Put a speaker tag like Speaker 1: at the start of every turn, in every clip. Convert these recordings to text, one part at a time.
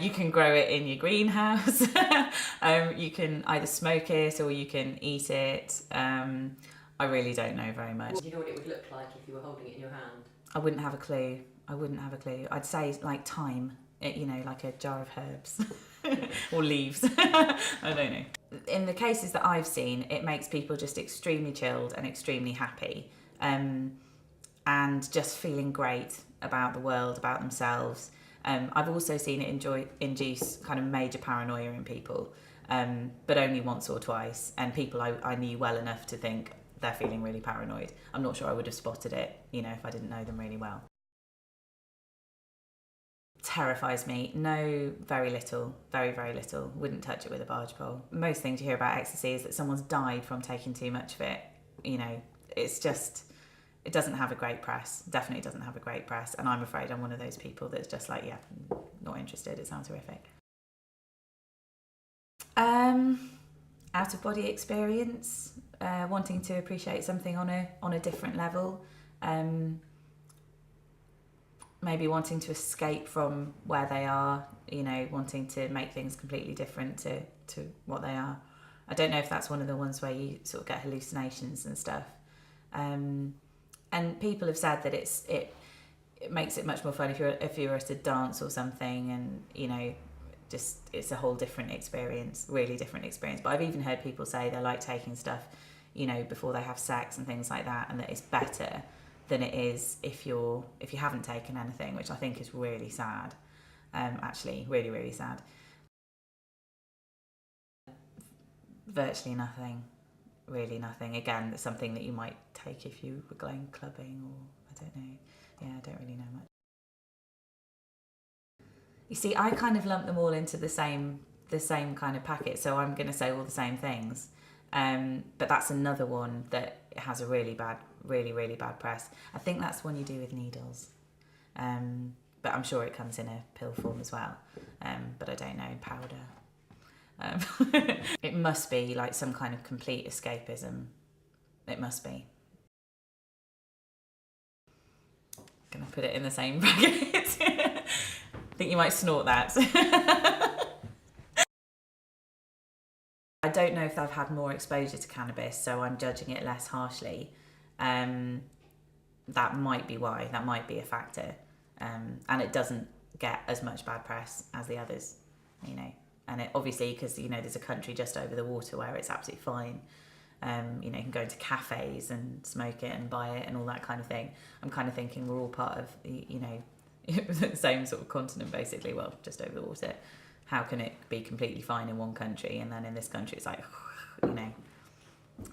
Speaker 1: You can grow it in your greenhouse. You can either smoke it or you can eat it. I really don't know very much.
Speaker 2: Do you know what it would look like if you were holding it in your hand?
Speaker 1: I wouldn't have a clue. I'd say like thyme, like a jar of herbs or leaves. I don't know. In the cases that I've seen, it makes people just extremely chilled and extremely happy, and just feeling great about the world, about themselves. I've also seen it induce kind of major paranoia in people, but only once or twice, and people I knew well enough to think they're feeling really paranoid. I'm not sure I would have spotted it, if I didn't know them really well. Terrifies me. No, very little. Very, very little. Wouldn't touch it with a barge pole. Most things you hear about ecstasy is that someone's died from taking too much of it. It's just, it doesn't have a great press. Definitely doesn't have a great press. And I'm afraid I'm one of those people that's just like, yeah, not interested. It sounds horrific. Out of body experience, wanting to appreciate something on a different level. Maybe wanting to escape from where they are, wanting to make things completely different to what they are. I don't know if that's one of the ones where you sort of get hallucinations and stuff. And people have said that it makes it much more fun if you're at a dance or something, and just it's a whole different experience, really different experience. But I've even heard people say they like taking stuff, before they have sex and things like that, and that it's better than it is if you haven't taken anything, which I think is really sad. Actually, really, really sad. Virtually nothing. Really nothing. Again, it's something that you might take if you were going clubbing, or I don't know. Yeah, I don't really know much. You see, I kind of lump them all into the same kind of packet, so I'm going to say all the same things. But that's another one that has a really bad press. I think that's one you do with needles. But I'm sure it comes in a pill form as well. But I don't know, powder. It must be like some kind of complete escapism. It must be. Gonna put it in the same bracket. I think you might snort that. I don't know if I've had more exposure to cannabis, so I'm judging it less harshly. That might be why. That might be a factor. And it doesn't get as much bad press as the others, And it obviously, because there's a country just over the water where it's absolutely fine. You can go into cafes and smoke it and buy it and all that kind of thing. I'm kind of thinking we're all part of the same sort of continent, basically. Well, just over the water. How can it be completely fine in one country and then in this country it's like,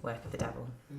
Speaker 1: work of the devil.